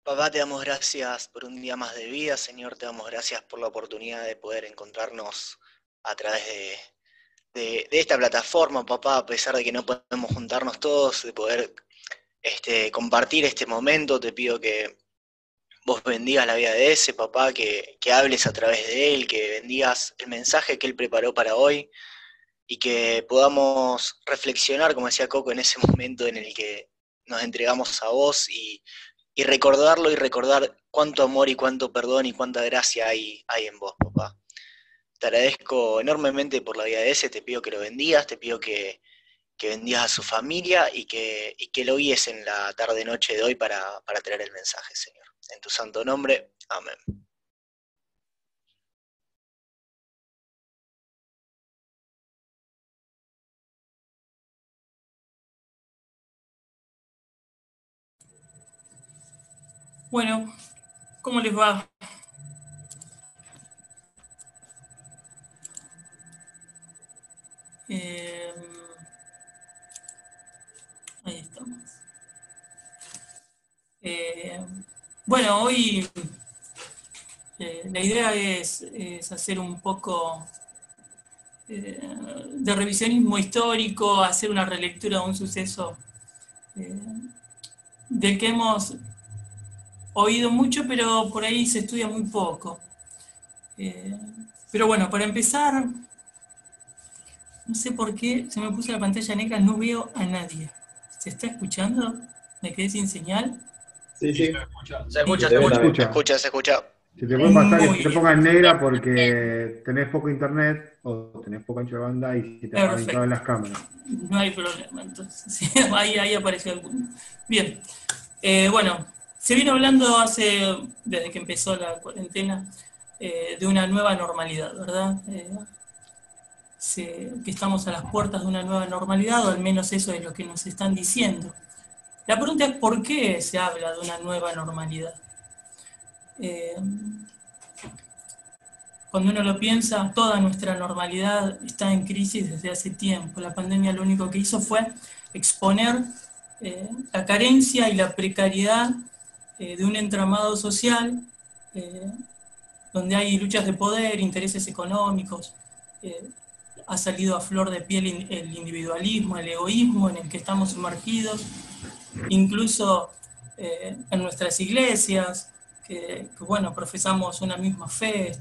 Papá, te damos gracias por un día más de vida, Señor, te damos gracias por la oportunidad de poder encontrarnos a través de esta plataforma, papá, a pesar de que no podemos juntarnos todos, de poder compartir este momento. Te pido que vos bendigas la vida de ese, papá, que hables a través de él, que bendigas el mensaje que él preparó para hoy y que podamos reflexionar, como decía Coco, en ese momento en el que nos entregamos a vos y recordarlo y recordar cuánto amor y cuánto perdón y cuánta gracia hay en vos, papá. Te agradezco enormemente por la vida de ese, te pido que lo bendigas, te pido que bendigas a su familia y que lo guíes en la tarde-noche de hoy para traer el mensaje, Señor. En tu santo nombre, amén. Bueno, ¿cómo les va? Eh, Ahí estamos. Eh, bueno, hoy la idea es hacer un poco de revisionismo histórico, hacer una relectura de un suceso eh, del que hemos oído mucho, pero por ahí se estudia muy poco. Pero bueno, para empezar, no sé por qué se me puso la pantalla negra, no veo a nadie. ¿Se está escuchando? ¿Me quedé sin señal? Sí, Sí, sí, Se escucha, se se te ve escucha, también. se escucha, se escucha. Se te puede pasar que se Muy te bien, ponga en negra porque tenés poco internet o tenés poco ancho de banda y se te apagan todas perfecto. las cámaras. No hay problema, entonces. Sí, ahí apareció alguno. Bien. Bueno, se vino hablando desde que empezó la cuarentena, de una nueva normalidad, ¿verdad? Que estamos a las puertas de una nueva normalidad, o al menos eso es lo que nos están diciendo. La pregunta es por qué se habla de una nueva normalidad. Eh, Cuando uno lo piensa, toda nuestra normalidad está en crisis desde hace tiempo. La pandemia lo único que hizo fue exponer la carencia y la precariedad de un entramado social eh, donde hay luchas de poder, intereses económicos. eh, ha salido a flor de piel el individualismo, el egoísmo en el que estamos sumergidos, incluso en nuestras iglesias, bueno, profesamos una misma fe,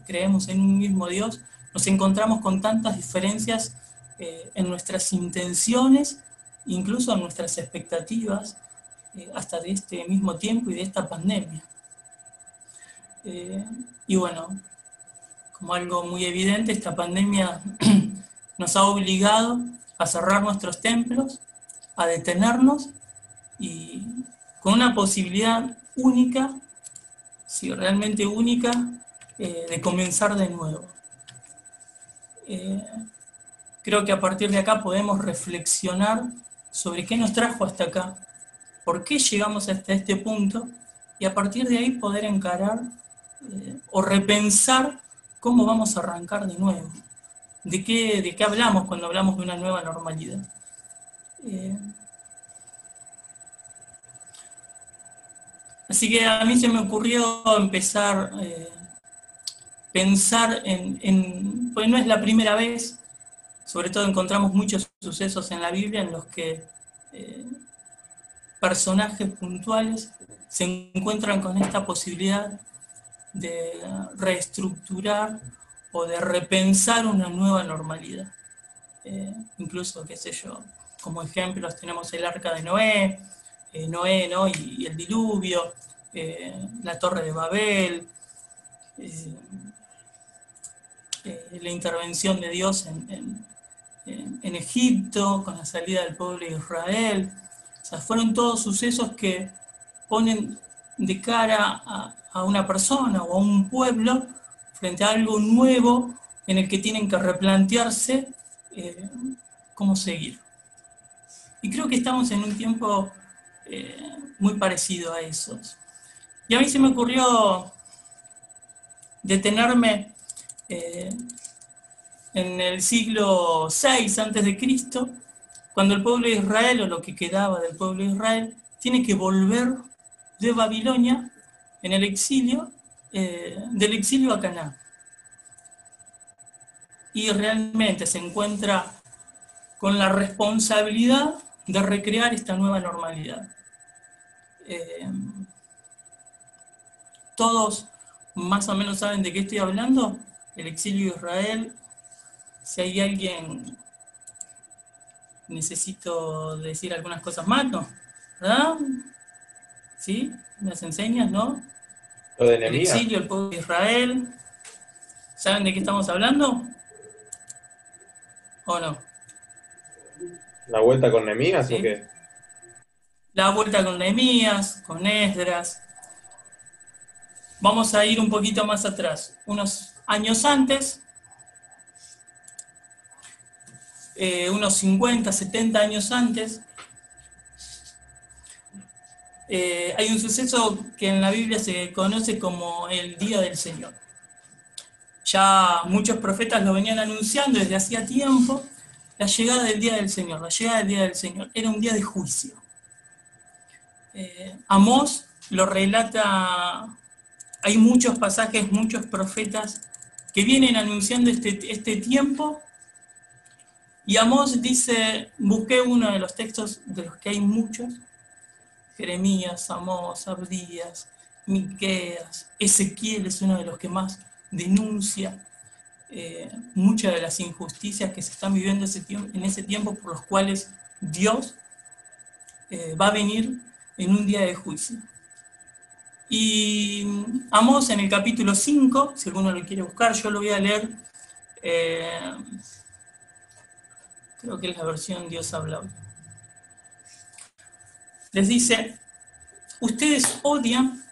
creemos en un mismo Dios, nos encontramos con tantas diferencias en nuestras intenciones, incluso en nuestras expectativas, hasta de este mismo tiempo y de esta pandemia. Y bueno, como algo muy evidente, esta pandemia nos ha obligado a cerrar nuestros templos, a detenernos y con una posibilidad única, sí, realmente única, de comenzar de nuevo. Eh, Creo que a partir de acá podemos reflexionar sobre qué nos trajo hasta acá, por qué llegamos hasta este punto, y a partir de ahí poder encarar o repensar cómo vamos a arrancar de nuevo. ¿De qué hablamos cuando hablamos de una nueva normalidad? Eh, Así que a mí se me ocurrió empezar pensar pues no es la primera vez, sobre todo encontramos muchos sucesos en la Biblia en los que eh, personajes puntuales se encuentran con esta posibilidad de reestructurar o de repensar una nueva normalidad. Incluso, qué sé yo, como ejemplos tenemos el arca de Noé, Noé, ¿no? y el diluvio, la torre de Babel, eh, la intervención de Dios en Egipto, con la salida del pueblo de Israel. O sea, fueron todos sucesos que ponen de cara a una persona o a un pueblo frente a algo nuevo en el que tienen que replantearse eh, cómo seguir. Y creo que estamos en un tiempo muy parecido a esos. Y a mí se me ocurrió detenerme eh, en el siglo VI antes de Cristo, cuando el pueblo de Israel, o lo que quedaba del pueblo de Israel, tiene que volver de Babilonia en el exilio, del exilio a Canaán. Y realmente se encuentra con la responsabilidad de recrear esta nueva normalidad. Todos más o menos saben de qué estoy hablando, el exilio de Israel. Si hay alguien, necesito decir algunas cosas más, ¿no? ¿Verdad? ¿Sí? ¿Las enseñas, no? Lo de El Nehemías. exilio, el pueblo de Israel. ¿Saben de qué estamos hablando? ¿O no? ¿La vuelta con Nehemías ¿Sí? o qué? La vuelta con Nehemías, con Esdras. Vamos a ir un poquito más atrás, unos años antes, unos 50, 70 años antes, hay un suceso que en la Biblia se conoce como el Día del Señor. Ya muchos profetas lo venían anunciando desde hacía tiempo, la llegada del Día del Señor. La llegada del Día del Señor era un día de juicio. Amós lo relata, hay muchos pasajes, muchos profetas que vienen anunciando este tiempo, y Amós dice, busqué uno de los textos de los que hay muchos, Jeremías, Amós, Abdías, Miqueas, Ezequiel es uno de los que más denuncia muchas de las injusticias que se están viviendo en ese tiempo, por los cuales Dios va a venir en un día de juicio. Y Amós en el capítulo 5, si alguno lo quiere buscar, yo lo voy a leer, creo que es la versión Dios habla hoy. Les dice, ustedes odian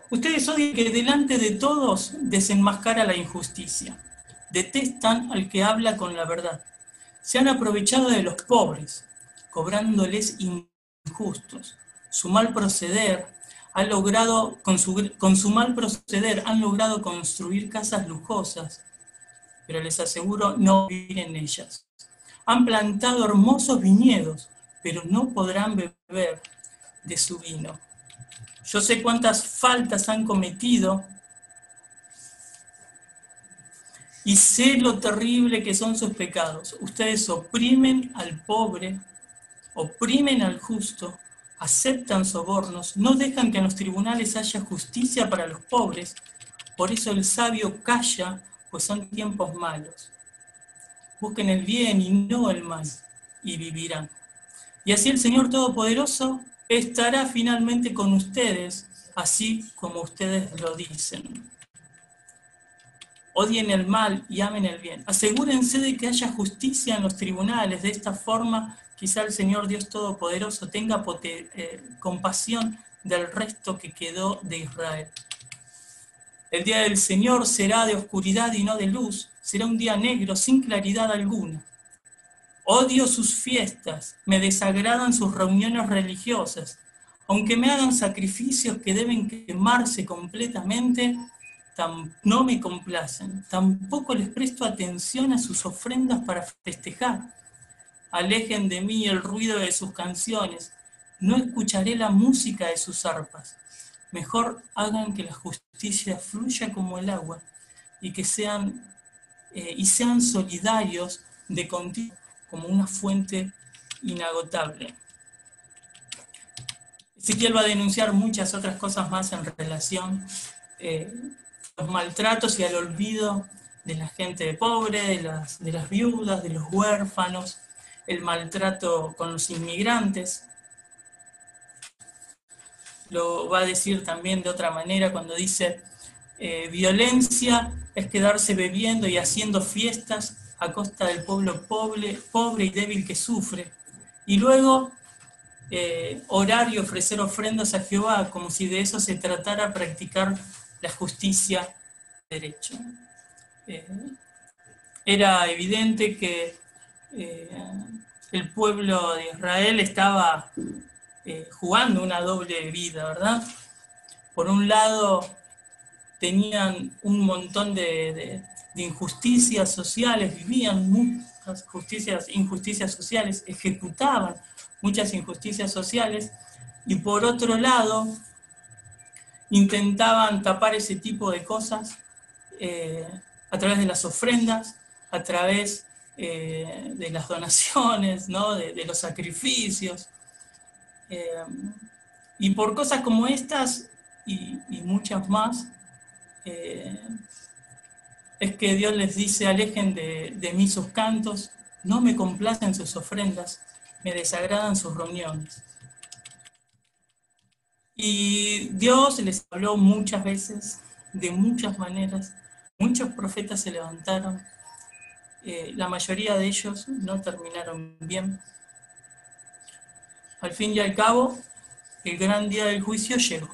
que delante de todos desenmascara la injusticia. Detestan al que habla con la verdad. Se han aprovechado de los pobres, cobrándoles injustos. Su mal proceder han logrado, con su mal proceder han logrado construir casas lujosas, pero les aseguro no vivir en ellas. Han plantado hermosos viñedos, pero no podrán beber de su vino. Yo sé cuántas faltas han cometido y sé lo terrible que son sus pecados. Ustedes oprimen al pobre, oprimen al justo, aceptan sobornos, no dejan que en los tribunales haya justicia para los pobres. Por eso el sabio calla, pues son tiempos malos. Busquen el bien y no el mal, y vivirán. Y así el Señor Todopoderoso estará finalmente con ustedes, así como ustedes lo dicen. Odien el mal y amen el bien. Asegúrense de que haya justicia en los tribunales. De esta forma, quizá el Señor Dios Todopoderoso tenga compasión del resto que quedó de Israel. El día del Señor será de oscuridad y no de luz. Será un día negro, sin claridad alguna. Odio sus fiestas, me desagradan sus reuniones religiosas. Aunque me hagan sacrificios que deben quemarse completamente, no me complacen. Tampoco les presto atención a sus ofrendas para festejar. Alejen de mí el ruido de sus canciones. No escucharé la música de sus arpas. Mejor hagan que la justicia fluya como el agua y que sean solidarios de continuo, como una fuente inagotable. Ezequiel va a denunciar muchas otras cosas más en relación a los maltratos y al olvido de la gente pobre, de las viudas, de los huérfanos, el maltrato con los inmigrantes. Lo va a decir también de otra manera cuando dice violencia es quedarse bebiendo y haciendo fiestas a costa del pueblo pobre y débil que sufre. Y luego orar y ofrecer ofrendas a Jehová, como si de eso se tratara practicar la justicia y derecho. Era evidente que el pueblo de Israel estaba jugando una doble vida, ¿verdad? Por un lado, tenían un montón de injusticias sociales, vivían muchas injusticias sociales, ejecutaban muchas injusticias sociales, y por otro lado intentaban tapar ese tipo de cosas a través de las ofrendas, a través de las donaciones, ¿no? de los sacrificios. Y por cosas como estas y muchas más, es que Dios les dice: alejen de mí sus cantos, no me complacen sus ofrendas, me desagradan sus reuniones. Y Dios les habló muchas veces, de muchas maneras. Muchos profetas se levantaron, la mayoría de ellos no terminaron bien. Al fin y al cabo, el gran día del juicio llegó.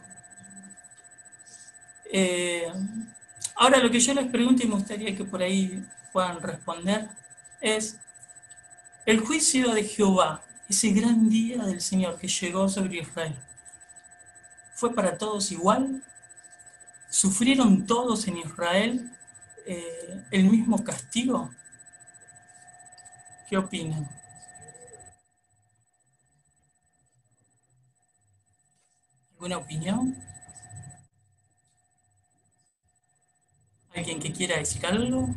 Ahora lo que yo les pregunto, y me gustaría que por ahí puedan responder, es: el juicio de Jehová, ese gran día del Señor que llegó sobre Israel, ¿fue para todos igual? ¿Sufrieron todos en Israel el mismo castigo? ¿Qué opinan? ¿Alguna opinión? ¿Alguien que quiera decir algo? ¿No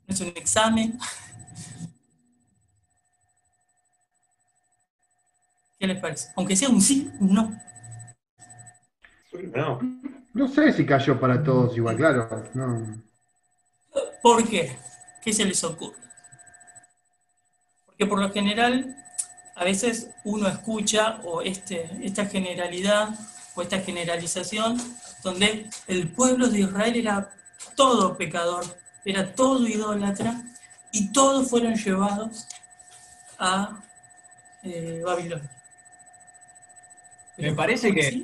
es un examen? ¿Qué les parece? Aunque sea un sí, un no. No. No sé si cayó para todos igual, claro. No. ¿Por qué? ¿Qué se les ocurre? Porque por lo general, a veces uno escucha o esta generalidad o esta generalización donde el pueblo de Israel era todo pecador, era todo idólatra, y todos fueron llevados a Babilonia. Me parece que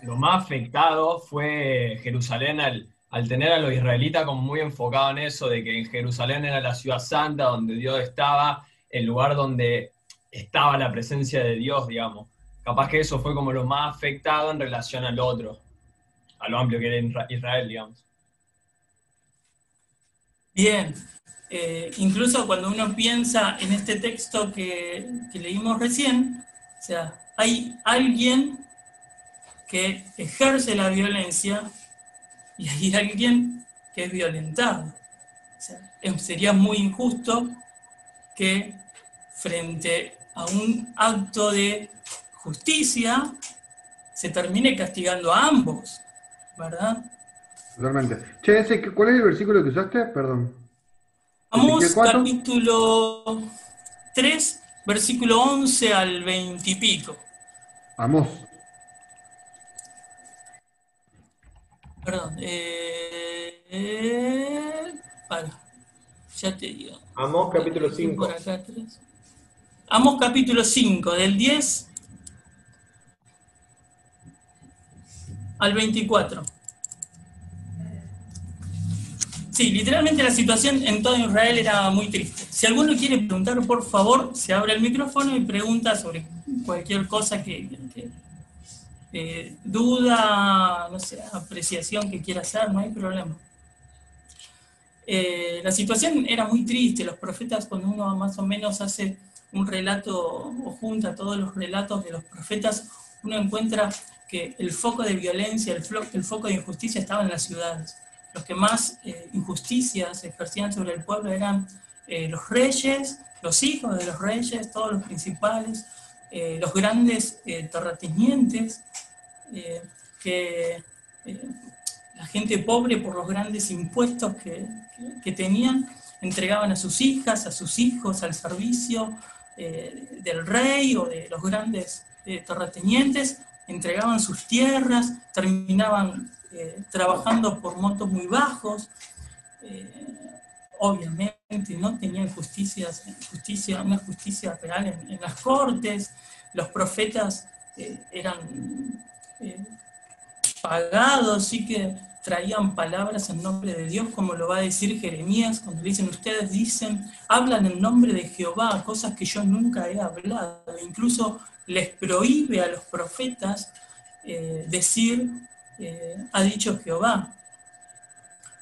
lo más afectado fue Jerusalén al tener a los israelitas como muy enfocados en eso, de que en Jerusalén era la ciudad santa donde Dios estaba, el lugar donde estaba la presencia de Dios, digamos. Capaz que eso fue como lo más afectado en relación al otro, a lo amplio que era Israel, digamos. Bien, incluso cuando uno piensa en este texto que leímos recién, o sea, hay alguien que ejerce la violencia y hay alguien que es violentado. O sea, sería muy injusto que frente a un acto de justicia se termine castigando a ambos, ¿verdad? Totalmente. Che, ¿cuál es el versículo que usaste? Perdón. Vamos, 4. capítulo 3, versículo 11 al 20 y pico. Amós. Perdón. Para, ya te digo. Amós capítulo Por 5. acá 3. Amós capítulo 5, del 10 al 24. Sí, literalmente la situación en todo Israel era muy triste. Si alguno quiere preguntar, por favor, se abre el micrófono y pregunta sobre cualquier cosa duda, no sé, apreciación que quiera hacer, no hay problema. La situación era muy triste. Los profetas, cuando uno más o menos hace un relato o junta todos los relatos de los profetas, uno encuentra que el foco de violencia, el foco de injusticia estaba en las ciudades. Los que más injusticias ejercían sobre el pueblo eran los reyes, los hijos de los reyes, todos los principales, los grandes terratenientes, la gente pobre, por los grandes impuestos que tenían, entregaban a sus hijas, a sus hijos al servicio del rey o de los grandes terratenientes, entregaban sus tierras, terminaban trabajando por montos muy bajos, obviamente no tenían una justicia real en las cortes. Los profetas eran pagados, sí, que traían palabras en nombre de Dios, como lo va a decir Jeremías, cuando dicen: ustedes hablan en nombre de Jehová, cosas que yo nunca he hablado. Incluso les prohíbe a los profetas decir ha dicho Jehová.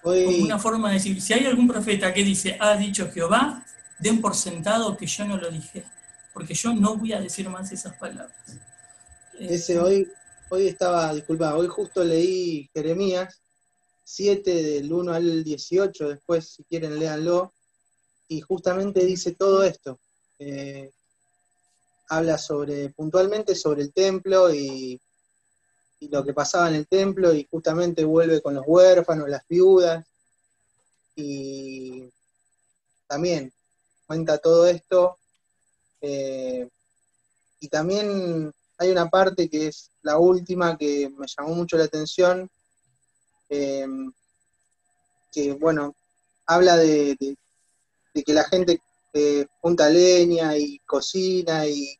Como una forma de decir: si hay algún profeta que dice ha dicho Jehová, den por sentado que yo no lo dije. porque yo no voy a decir más esas palabras. Hoy estaba, disculpa, hoy justo leí Jeremías 7 del 1 al 18, después si quieren léanlo, y justamente dice todo esto. Habla puntualmente sobre el templo y lo que pasaba en el templo, y justamente vuelve con los huérfanos, las viudas, y también cuenta todo esto, y también hay una parte que es la última que me llamó mucho la atención, que bueno, habla de que la gente junta leña y cocina, y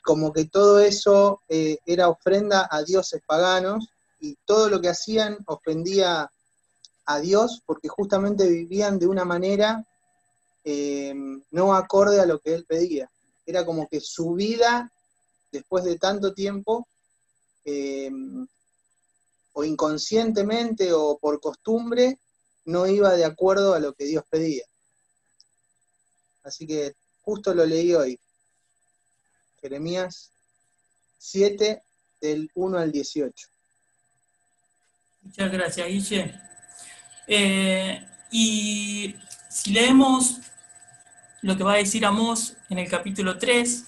como que todo eso era ofrenda a dioses paganos, y todo lo que hacían ofendía a Dios, porque justamente vivían de una manera no acorde a lo que Él pedía. Era como que su vida, después de tanto tiempo, o inconscientemente o por costumbre, no iba de acuerdo a lo que Dios pedía. Así que justo lo leí hoy. Jeremías 7, del 1 al 18. Muchas gracias, Guille. Y si leemos lo que va a decir Amós en el capítulo 3,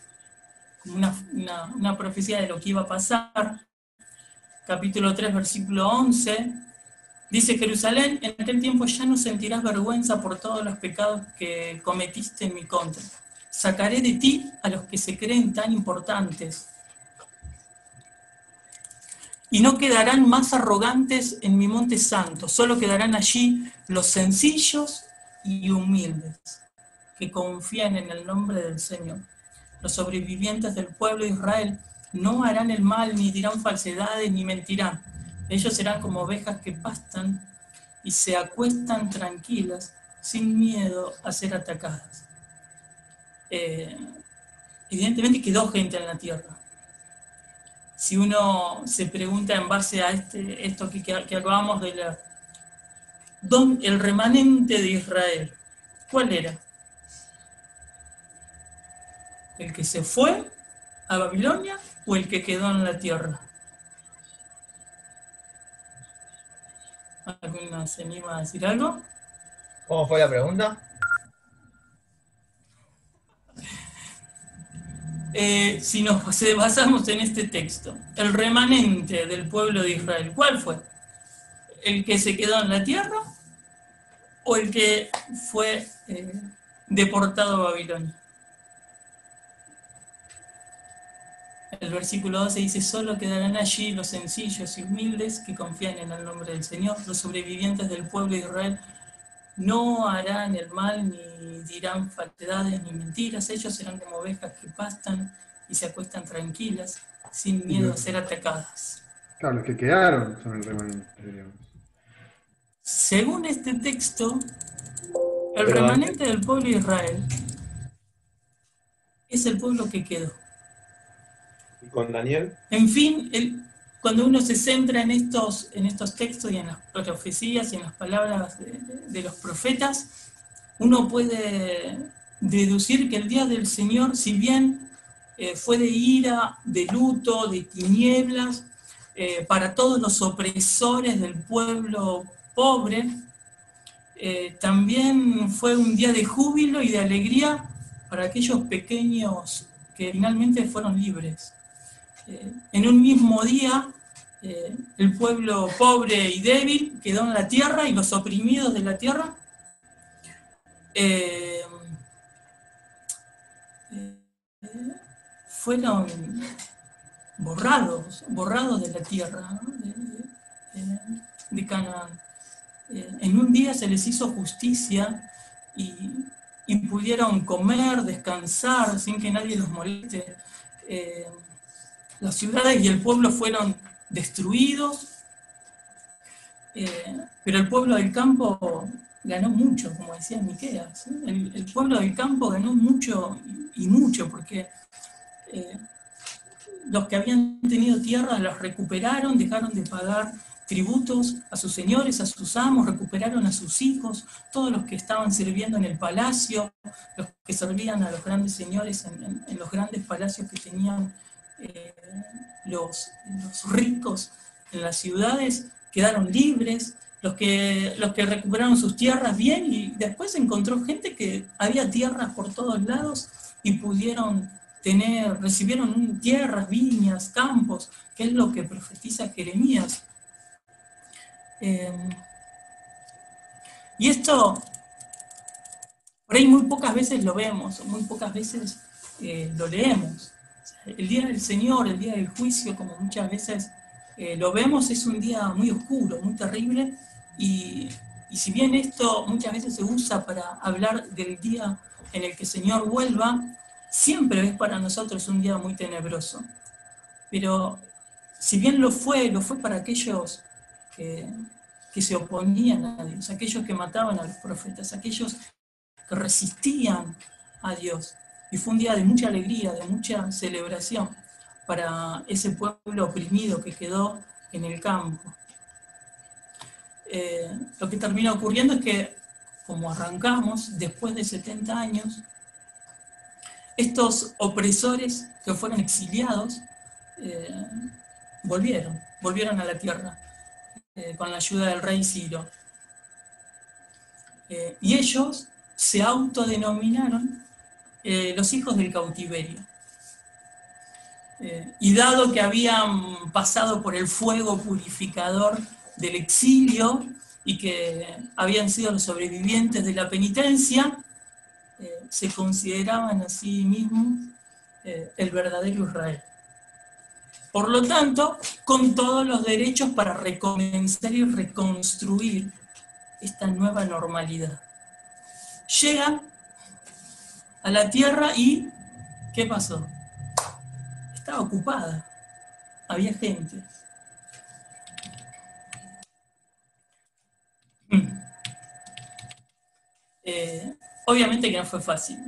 como una profecía de lo que iba a pasar, capítulo 3, versículo 11, dice: Jerusalén, en aquel tiempo ya no sentirás vergüenza por todos los pecados que cometiste en mi contra. Sacaré de ti a los que se creen tan importantes, y no quedarán más arrogantes en mi monte santo, solo quedarán allí los sencillos y humildes, que confían en el nombre del Señor. Los sobrevivientes del pueblo de Israel no harán el mal, ni dirán falsedades, ni mentirán. Ellos serán como ovejas que pastan y se acuestan tranquilas, sin miedo a ser atacadas. Evidentemente quedó gente en la tierra. Si uno se pregunta en base a esto que acabamos de leer, el remanente de Israel, ¿cuál era? ¿El que se fue a Babilonia o el que quedó en la tierra? ¿Alguna se anima a decir algo? ¿Cómo fue la pregunta? Si nos basamos en este texto, el remanente del pueblo de Israel, ¿cuál fue? ¿El que se quedó en la tierra o el que fue deportado a Babilonia? El versículo 12 dice: solo quedarán allí los sencillos y humildes que confían en el nombre del Señor. Los sobrevivientes del pueblo de Israel no harán el mal, ni dirán falsedades, ni mentiras. Ellos serán como ovejas que pastan y se acuestan tranquilas, sin miedo a ser atacadas. Claro, los que quedaron son el remanente, digamos. Según este texto, el remanente del pueblo de Israel es el pueblo que quedó. ¿Y con Daniel? En fin, cuando uno se centra en estos textos y en las profecías y en las palabras de los profetas, uno puede deducir que el día del Señor, si bien fue de ira, de luto, de tinieblas, para todos los opresores del pueblo pobre, también fue un día de júbilo y de alegría para aquellos pequeños que finalmente fueron libres. En un mismo día, el pueblo pobre y débil quedó en la tierra, y los oprimidos de la tierra fueron borrados de la tierra, ¿no? de Canaán. En un día se les hizo justicia y pudieron comer, descansar sin que nadie los moleste. Las ciudades y el pueblo fueron destruidos, pero el pueblo del campo ganó mucho, como decía Miqueas. El pueblo del campo ganó mucho y mucho, porque los que habían tenido tierras las recuperaron, dejaron de pagar tributos a sus señores, a sus amos, recuperaron a sus hijos, todos los que estaban sirviendo en el palacio, los que servían a los grandes señores en los grandes palacios que tenían los ricos en las ciudades, quedaron libres. Los que recuperaron sus tierras bien, y después encontró gente que había tierras por todos lados y recibieron tierras, viñas, campos, que es lo que profetiza Jeremías. Y esto, por ahí muy pocas veces lo vemos, muy pocas veces lo leemos. El día del Señor, el día del juicio, como muchas veces lo vemos, es un día muy oscuro, muy terrible, y si bien esto muchas veces se usa para hablar del día en el que el Señor vuelva, siempre es para nosotros un día muy tenebroso. Pero si bien lo fue para aquellos que se oponían a Dios, aquellos que mataban a los profetas, aquellos que resistían a Dios. Y fue un día de mucha alegría, de mucha celebración para ese pueblo oprimido que quedó en el campo. Lo que termina ocurriendo es que, como arrancamos, después de 70 años, estos opresores que fueron exiliados volvieron a la tierra con la ayuda del rey Ciro. Y ellos se autodenominaron los hijos del cautiverio. Y dado que habían pasado por el fuego purificador del exilio y que habían sido los sobrevivientes de la penitencia, se consideraban a sí mismos el verdadero Israel. Por lo tanto, con todos los derechos para recomenzar y reconstruir esta nueva normalidad. Llegan a la tierra y ¿qué pasó? Estaba ocupada, había gente. Obviamente que no fue fácil.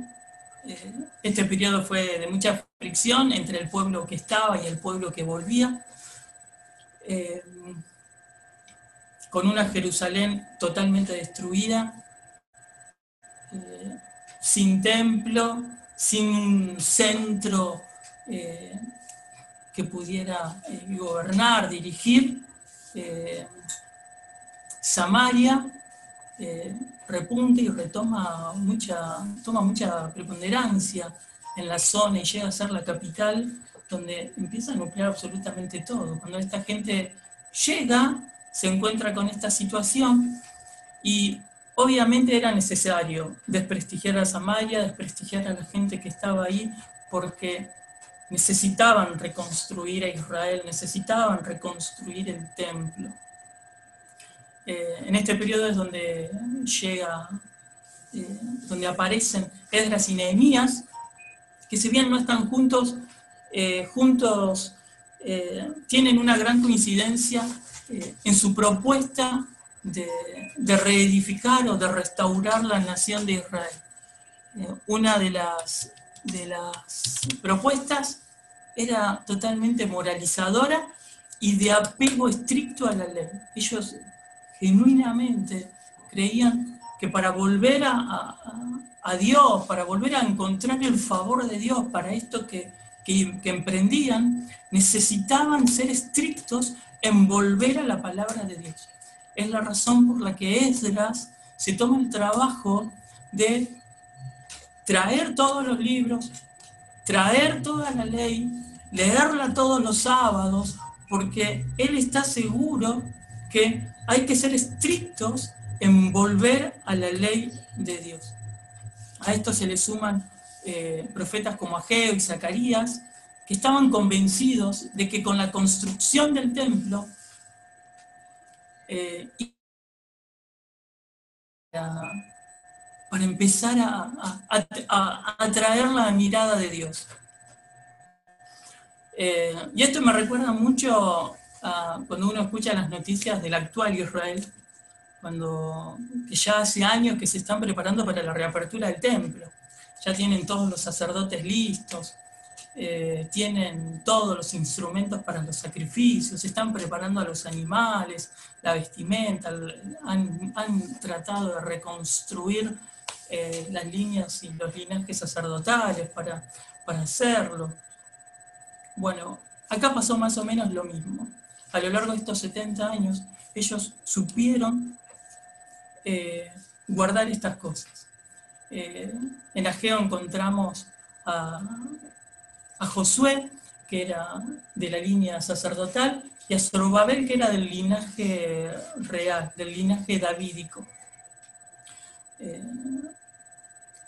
Este periodo fue de mucha fricción entre el pueblo que estaba y el pueblo que volvía, con una Jerusalén totalmente destruida, sin templo, sin un centro que pudiera gobernar, dirigir. Samaria repunta y toma mucha preponderancia en la zona y llega a ser la capital, donde empieza a nuclear absolutamente todo. Cuando esta gente llega, se encuentra con esta situación, y obviamente era necesario desprestigiar a Samaria, desprestigiar a la gente que estaba ahí, porque necesitaban reconstruir a Israel, necesitaban reconstruir el templo. En este periodo es donde donde aparecen Esdras y Nehemías, que si bien no están juntos, tienen una gran coincidencia en su propuesta de reedificar o de restaurar la nación de Israel. Una de las propuestas era totalmente moralizadora y de apego estricto a la ley. Ellos genuinamente creían que para volver a Dios, para volver a encontrar el favor de Dios para esto que emprendían, necesitaban ser estrictos en volver a la palabra de Dios. Es la razón por la que Esdras se toma el trabajo de traer todos los libros, traer toda la ley, leerla todos los sábados, porque él está seguro que hay que ser estrictos en volver a la ley de Dios. A esto se le suman profetas como Ageo y Zacarías, que estaban convencidos de que con la construcción del templo para empezar a atraer la mirada de Dios. Y esto me recuerda mucho cuando uno escucha las noticias del actual Israel, que ya hace años que se están preparando para la reapertura del templo. Ya tienen todos los sacerdotes listos, tienen todos los instrumentos para los sacrificios, están preparando a los animales, la vestimenta, han tratado de reconstruir las líneas y los linajes sacerdotales para hacerlo. Bueno, acá pasó más o menos lo mismo. A lo largo de estos 70 años, ellos supieron guardar estas cosas. En Ageo encontramos a Josué, que era de la línea sacerdotal, y a Zorobabel, que era del linaje real, del linaje davídico.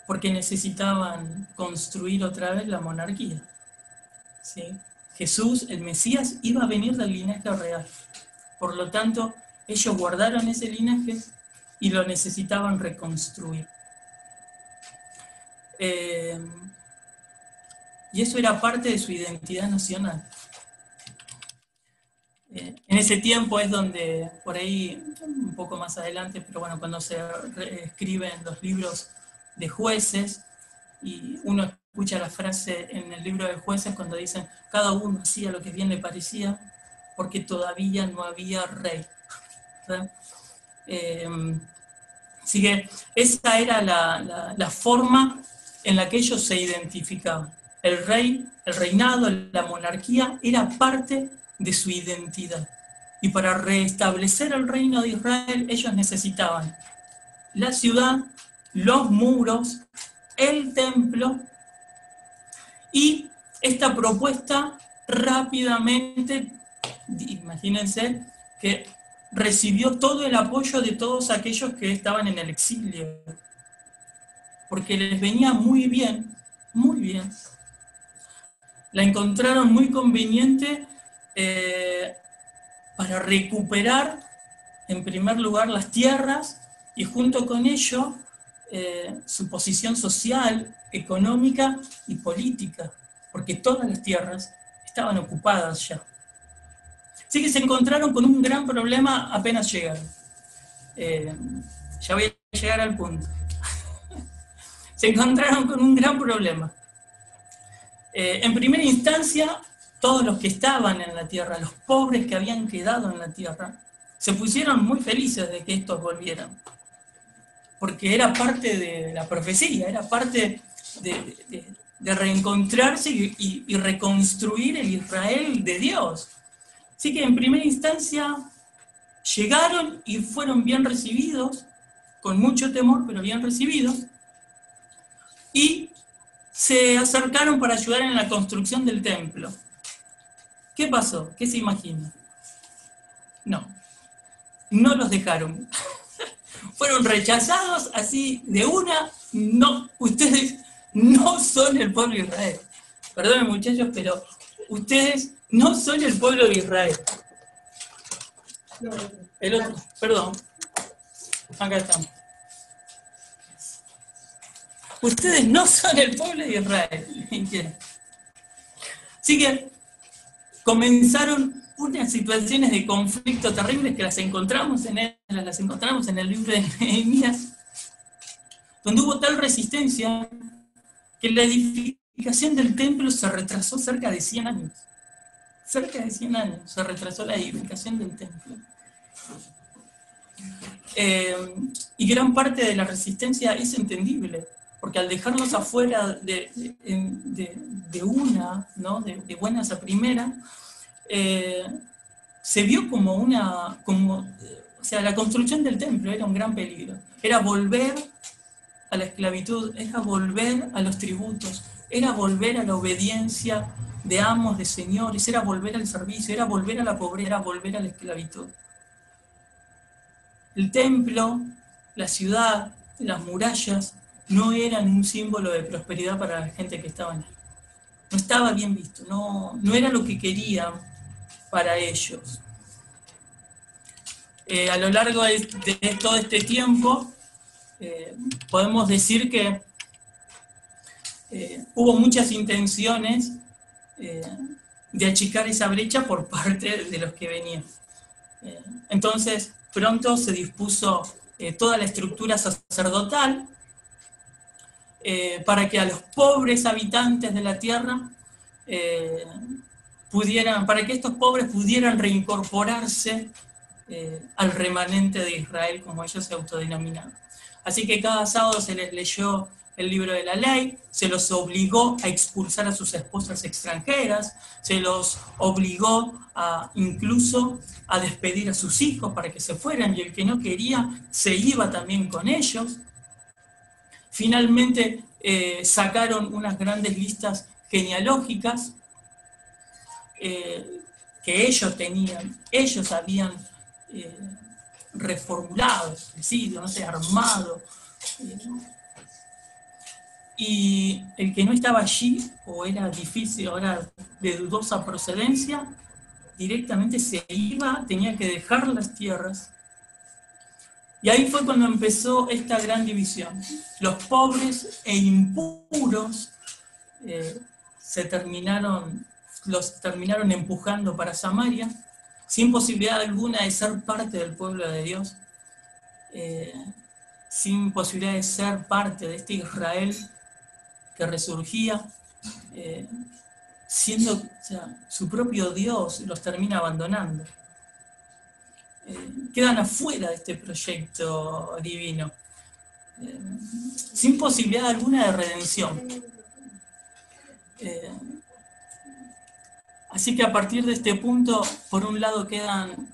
Porque necesitaban construir otra vez la monarquía. ¿Sí? Jesús, el Mesías, iba a venir del linaje real. Por lo tanto, ellos guardaron ese linaje y lo necesitaban reconstruir. Y eso era parte de su identidad nacional. En ese tiempo es donde, por ahí, un poco más adelante, pero bueno, cuando se escriben los libros de Jueces, y uno escucha la frase en el libro de Jueces cuando dicen, cada uno hacía lo que bien le parecía, porque todavía no había rey. Así que esa era la forma en la que ellos se identificaban. El rey, el reinado, la monarquía era parte de su identidad. Y para restablecer el reino de Israel, ellos necesitaban la ciudad, los muros, el templo, y esta propuesta rápidamente, imagínense, que recibió todo el apoyo de todos aquellos que estaban en el exilio, porque les venía muy bien, la encontraron muy conveniente para recuperar, en primer lugar, las tierras, y junto con ello, su posición social, económica y política, porque todas las tierras estaban ocupadas ya. Así que se encontraron con un gran problema apenas llegaron. Ya voy a llegar al punto. Se encontraron con un gran problema. En primera instancia, todos los que estaban en la tierra, los pobres que habían quedado en la tierra, se pusieron muy felices de que estos volvieran. Porque era parte de la profecía, era parte de reencontrarse y reconstruir el Israel de Dios. Así que en primera instancia llegaron y fueron bien recibidos, con mucho temor, pero bien recibidos, y se acercaron para ayudar en la construcción del templo. ¿Qué pasó? ¿Qué se imagina? No los dejaron. Fueron rechazados así de una. No, ustedes no son el pueblo de Israel. Perdónenme, muchachos, pero ustedes no son el pueblo de Israel. El otro, perdón. Acá estamos. Ustedes no son el pueblo de Israel. Así que comenzaron unas situaciones de conflicto terribles que las encontramos en el libro de Nehemías, donde hubo tal resistencia que la edificación del templo se retrasó cerca de 100 años. Cerca de 100 años se retrasó la edificación del templo. Y gran parte de la resistencia es entendible, porque al dejarlos afuera de una, ¿no? de buenas a primera, se vio como la construcción del templo era un gran peligro. Era volver a la esclavitud, era volver a los tributos, era volver a la obediencia de amos, de señores, era volver al servicio, era volver a la pobreza, era volver a la esclavitud. El templo, la ciudad, las murallas, no eran un símbolo de prosperidad para la gente que estaba ahí. No estaba bien visto, no era lo que querían para ellos. A lo largo de todo este tiempo, podemos decir que hubo muchas intenciones de achicar esa brecha por parte de los que venían. Entonces, pronto se dispuso toda la estructura sacerdotal para que a los pobres habitantes de la tierra para que estos pobres pudieran reincorporarse al remanente de Israel, como ellos se autodenominaban. Así que cada sábado se les leyó el libro de la ley, se los obligó a expulsar a sus esposas extranjeras, se los obligó incluso a despedir a sus hijos para que se fueran, y el que no quería se iba también con ellos. Finalmente sacaron unas grandes listas genealógicas que ellos tenían, ellos habían reformulado, no sé, armado. Y el que no estaba allí, o era difícil, o era de dudosa procedencia, directamente se iba, tenía que dejar las tierras. Y ahí fue cuando empezó esta gran división. Los pobres e impuros los terminaron empujando para Samaria, sin posibilidad alguna de ser parte del pueblo de Dios, sin posibilidad de ser parte de este Israel que resurgía, siendo su propio Dios, los termina abandonando. Quedan afuera de este proyecto divino, sin posibilidad alguna de redención. Así que a partir de este punto, por un lado quedan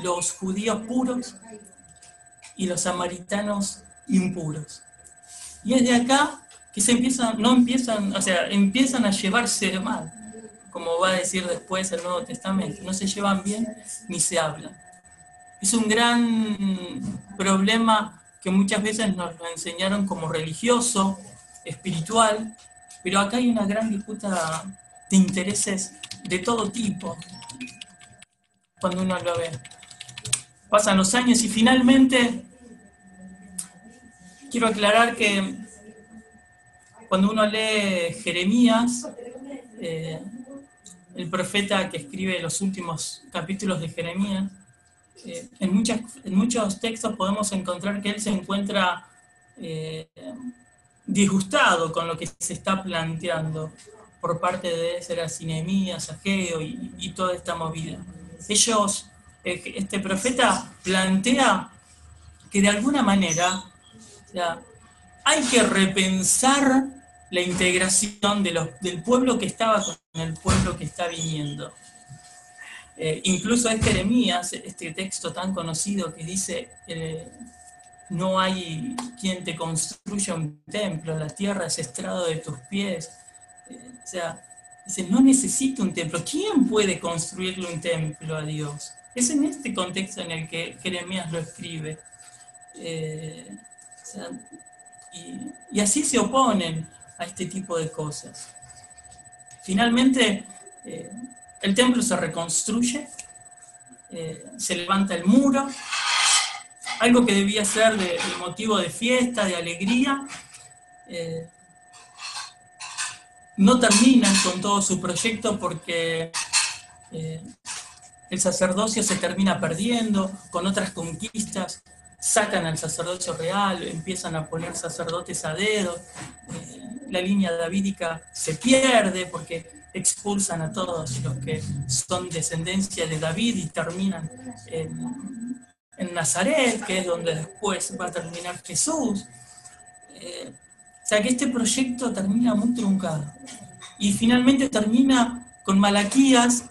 los judíos puros y los samaritanos impuros. Y es de acá que empiezan a llevarse mal, como va a decir después el Nuevo Testamento. No se llevan bien ni se hablan. Es un gran problema que muchas veces nos lo enseñaron como religioso, espiritual, pero acá hay una gran disputa de intereses de todo tipo, cuando uno lo ve. Pasan los años y finalmente quiero aclarar que cuando uno lee Jeremías, el profeta que escribe los últimos capítulos de Jeremías, en muchos textos podemos encontrar que él se encuentra disgustado con lo que se está planteando por parte de Esdras y Nehemías, Ageo y toda esta movida. Este profeta plantea que de alguna manera hay que repensar la integración del pueblo que estaba con el pueblo que está viniendo. Incluso es Jeremías, este texto tan conocido que dice no hay quien te construya un templo, la tierra es estrado de tus pies. Dice, no necesito un templo. ¿Quién puede construirle un templo a Dios? Es en este contexto en el que Jeremías lo escribe. Y así se oponen a este tipo de cosas. Finalmente, el templo se reconstruye, se levanta el muro, algo que debía ser de motivo de fiesta, de alegría. No terminan con todo su proyecto porque el sacerdocio se termina perdiendo con otras conquistas, sacan al sacerdocio real, empiezan a poner sacerdotes a dedo, la línea davídica se pierde porque expulsan a todos los que son descendencia de David y terminan en Nazaret, que es donde después va a terminar Jesús. O sea que este proyecto termina muy truncado. Y finalmente termina con Malaquías,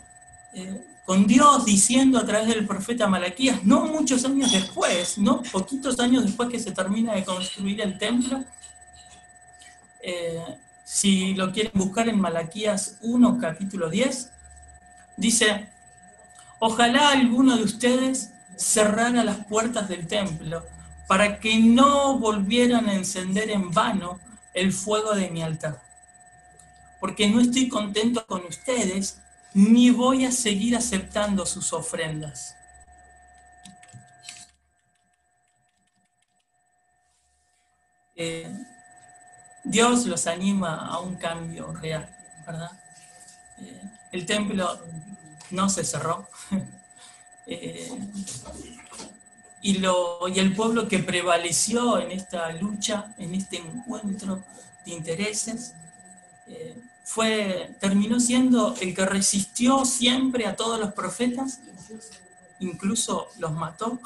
con Dios diciendo a través del profeta Malaquías, no muchos años después, no poquitos años después que se termina de construir el templo. Si lo quieren buscar en Malaquías 1, capítulo 10, dice, ojalá alguno de ustedes cerrara las puertas del templo para que no volvieran a encender en vano el fuego de mi altar. Porque no estoy contento con ustedes, ni voy a seguir aceptando sus ofrendas. Dios los anima a un cambio real, ¿verdad? El templo no se cerró. Y el pueblo que prevaleció en esta lucha, en este encuentro de intereses, terminó siendo el que resistió siempre a todos los profetas, incluso los mató,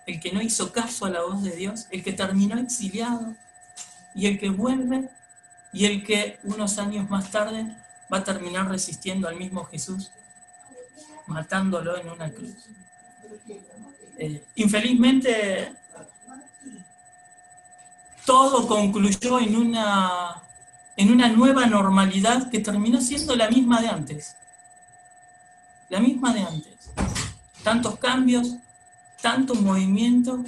el que no hizo caso a la voz de Dios, el que terminó exiliado, y el que vuelve, y el que unos años más tarde va a terminar resistiendo al mismo Jesús, matándolo en una cruz. Infelizmente, todo concluyó en una nueva normalidad que terminó siendo la misma de antes. La misma de antes. Tantos cambios, tanto movimiento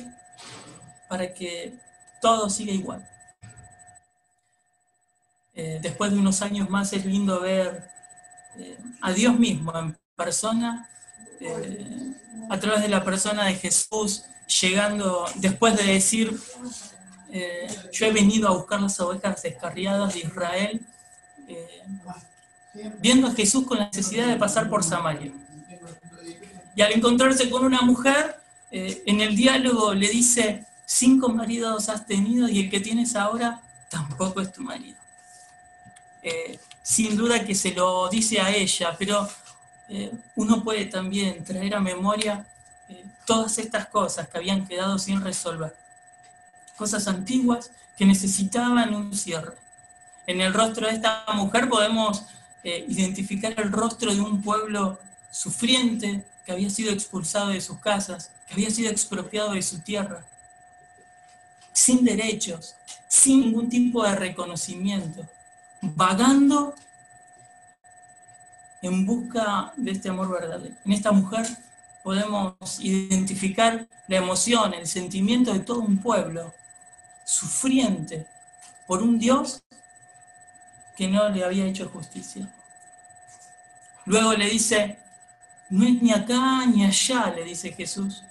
para que todo siga igual. Después de unos años más es lindo ver a Dios mismo en persona, a través de la persona de Jesús, llegando, después de decir, yo he venido a buscar las ovejas descarriadas de Israel, viendo a Jesús con la necesidad de pasar por Samaria. Y al encontrarse con una mujer, en el diálogo le dice, 5 maridos has tenido y el que tienes ahora tampoco es tu marido. Sin duda que se lo dice a ella, pero uno puede también traer a memoria todas estas cosas que habían quedado sin resolver. Cosas antiguas que necesitaban un cierre. En el rostro de esta mujer podemos identificar el rostro de un pueblo sufriente que había sido expulsado de sus casas, que había sido expropiado de su tierra, sin derechos, sin ningún tipo de reconocimiento, vagando en busca de este amor verdadero. En esta mujer podemos identificar la emoción, el sentimiento de todo un pueblo sufriente por un Dios que no le había hecho justicia. Luego le dice, no es ni acá ni allá, le dice Jesús,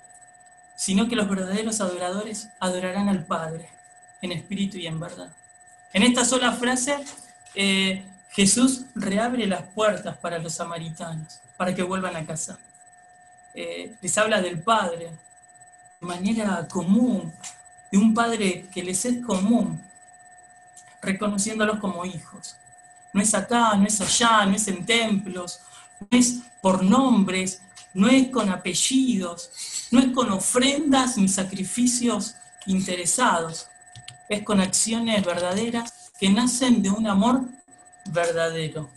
sino que los verdaderos adoradores adorarán al Padre en espíritu y en verdad. En esta sola frase, Jesús reabre las puertas para los samaritanos, para que vuelvan a casa. Les habla del Padre de manera común, de un Padre que les es común, reconociéndolos como hijos. No es acá, no es allá, no es en templos, no es por nombres, no es con apellidos, no es con ofrendas ni sacrificios interesados, es con acciones verdaderas que nacen de un amor verdadero.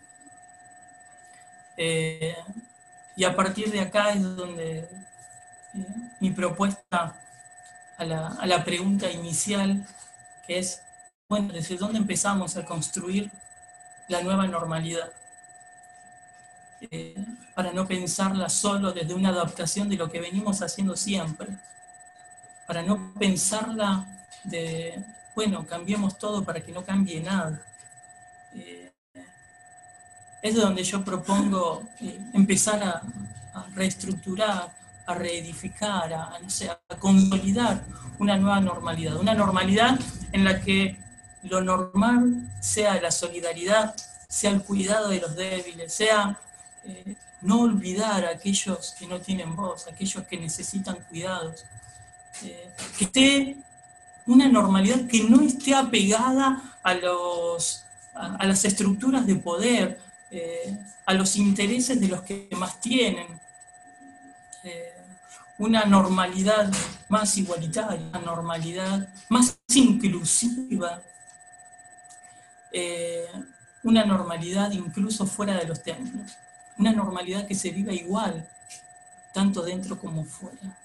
Y a partir de acá es donde mi propuesta a la pregunta inicial, que es, bueno, ¿desde dónde empezamos a construir la nueva normalidad? Para no pensarla solo desde una adaptación de lo que venimos haciendo siempre, para no pensarla de, bueno, cambiemos todo para que no cambie nada. Es de donde yo propongo empezar a reestructurar, a reedificar, a consolidar una nueva normalidad. Una normalidad en la que lo normal sea la solidaridad, sea el cuidado de los débiles, sea no olvidar a aquellos que no tienen voz, aquellos que necesitan cuidados. Que esté una normalidad que no esté apegada a las estructuras de poder, a los intereses de los que más tienen. Una normalidad más igualitaria, una normalidad más inclusiva, una normalidad incluso fuera de los templos, una normalidad que se viva igual, tanto dentro como fuera.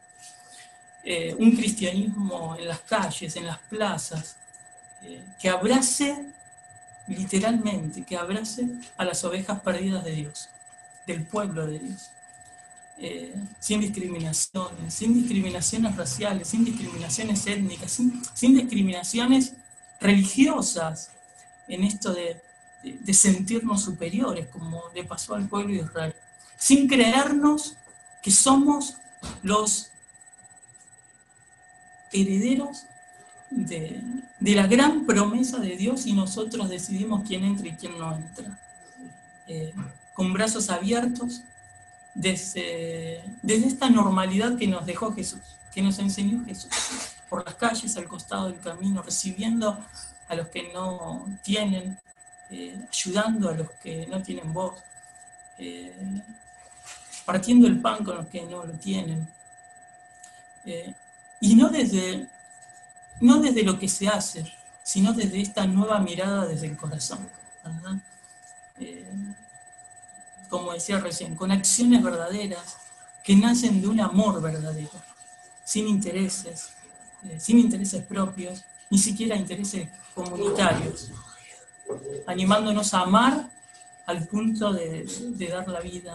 Un cristianismo en las calles, en las plazas, que abrace literalmente, que abrace a las ovejas perdidas de Dios, del pueblo de Dios. Sin discriminaciones raciales, sin discriminaciones étnicas, sin discriminaciones religiosas, en esto de sentirnos superiores, como le pasó al pueblo de Israel, sin creernos que somos los herederos de la gran promesa de Dios y nosotros decidimos quién entra y quién no entra. Con brazos abiertos, desde esta normalidad que nos dejó Jesús, que nos enseñó Jesús, por las calles, al costado del camino, recibiendo a los que no tienen, ayudando a los que no tienen voz, partiendo el pan con los que no lo tienen. Y no desde lo que se hace, sino desde esta nueva mirada desde el corazón, ¿verdad? Como decía recién, con acciones verdaderas que nacen de un amor verdadero, sin intereses propios, ni siquiera intereses comunitarios, animándonos a amar al punto de dar la vida,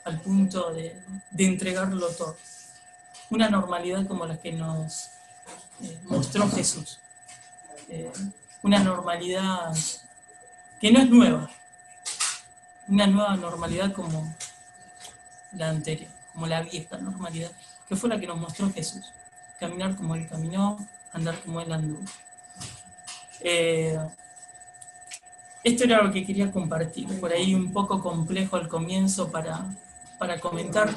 al punto de entregarlo todo. Una normalidad como la que nos mostró Jesús. Una normalidad que no es nueva, una nueva normalidad como la anterior, como la vieja normalidad, que fue la que nos mostró Jesús. Caminar como Él caminó, andar como Él anduvo. Esto era lo que quería compartir, por ahí un poco complejo al comienzo para comentar,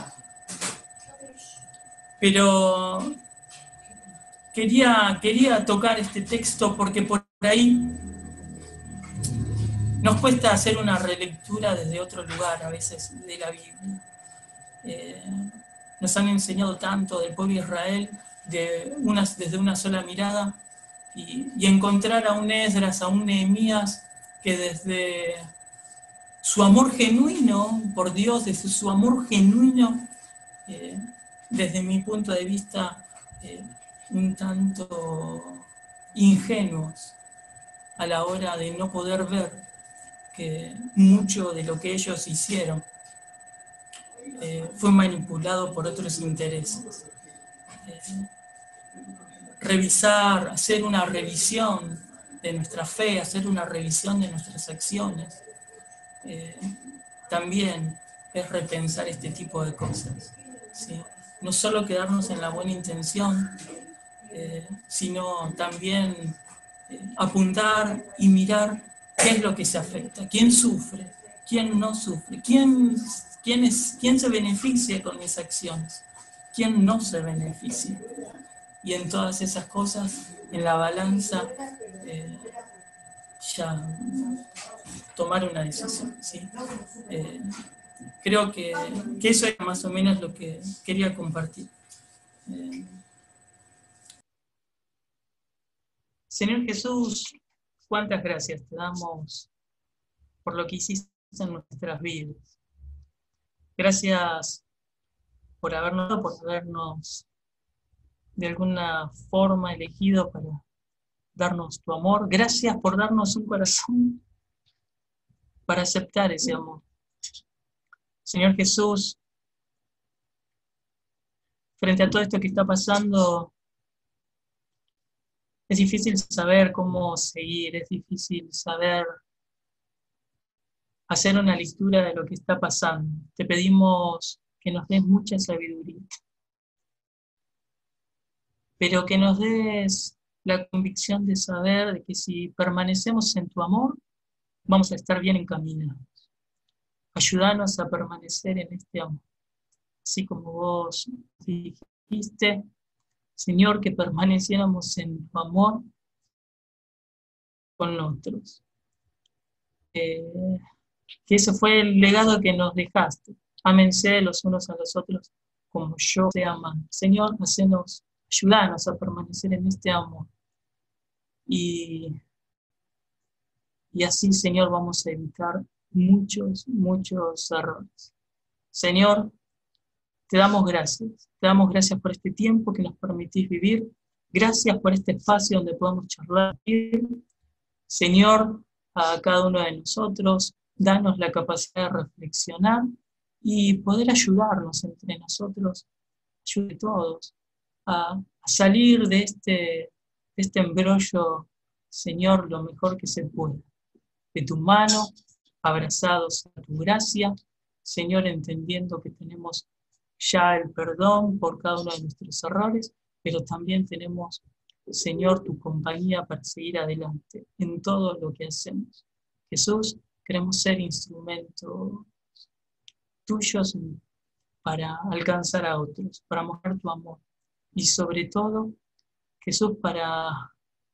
pero quería tocar este texto porque por ahí nos cuesta hacer una relectura desde otro lugar a veces de la Biblia. Nos han enseñado tanto del pueblo de Israel desde una sola mirada y encontrar a un Esdras, a un Nehemías que desde su amor genuino por Dios, desde su amor genuino, desde mi punto de vista, un tanto ingenuos a la hora de no poder ver que mucho de lo que ellos hicieron fue manipulado por otros intereses. Revisar, hacer una revisión de nuestra fe, hacer una revisión de nuestras acciones, también es repensar este tipo de cosas, ¿sí? No solo quedarnos en la buena intención, sino también apuntar y mirar qué es lo que se afecta, quién sufre, quién no sufre, quién se beneficia con mis acciones, quién no se beneficia. Y en todas esas cosas, en la balanza, ya tomar una decisión, ¿sí? Creo que eso es más o menos lo que quería compartir. Señor Jesús, cuántas gracias te damos por lo que hiciste en nuestras vidas. Gracias por habernos de alguna forma elegido para darnos tu amor. Gracias por darnos un corazón para aceptar ese amor. Señor Jesús, frente a todo esto que está pasando, es difícil saber cómo seguir, es difícil saber hacer una lectura de lo que está pasando. Te pedimos que nos des mucha sabiduría, pero que nos des la convicción de saber de que si permanecemos en tu amor, vamos a estar bien encaminados. Ayúdanos a permanecer en este amor, así como vos dijiste, Señor, que permaneciéramos en tu amor con nosotros. Que ese fue el legado que nos dejaste. Ámense los unos a los otros como yo te amo. Señor, ayúdanos a permanecer en este amor. Y así, Señor, vamos a evitar muchos errores. Señor, te damos gracias. Te damos gracias por este tiempo que nos permitís vivir. Gracias por este espacio donde podemos charlar. Señor, a cada uno de nosotros, danos la capacidad de reflexionar y poder ayudarnos entre nosotros, ayude a todos, a salir de este embrollo, Señor, lo mejor que se pueda. De tu mano, abrazados a tu gracia, Señor, entendiendo que tenemos ya el perdón por cada uno de nuestros errores, pero también tenemos, Señor, tu compañía para seguir adelante en todo lo que hacemos. Jesús, queremos ser instrumentos tuyos para alcanzar a otros, para mostrar tu amor y sobre todo, Jesús, para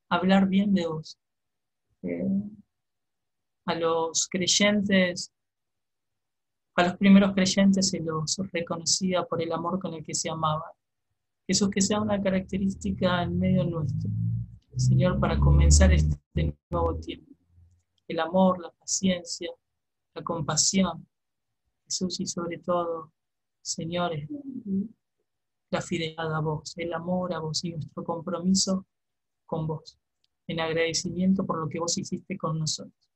hablar bien de vos. A los creyentes, a los primeros creyentes se los reconocía por el amor con el que se amaban. Jesús, que sea una característica en medio nuestro, Señor, para comenzar este nuevo tiempo. El amor, la paciencia, la compasión, Jesús, y sobre todo, Señor, la fidelidad a vos, el amor a vos y nuestro compromiso con vos, en agradecimiento por lo que vos hiciste con nosotros.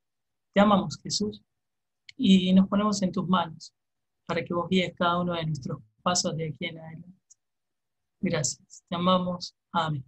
Te amamos, Jesús, y nos ponemos en tus manos para que vos guíes cada uno de nuestros pasos de aquí en adelante. Gracias, te amamos. Amén.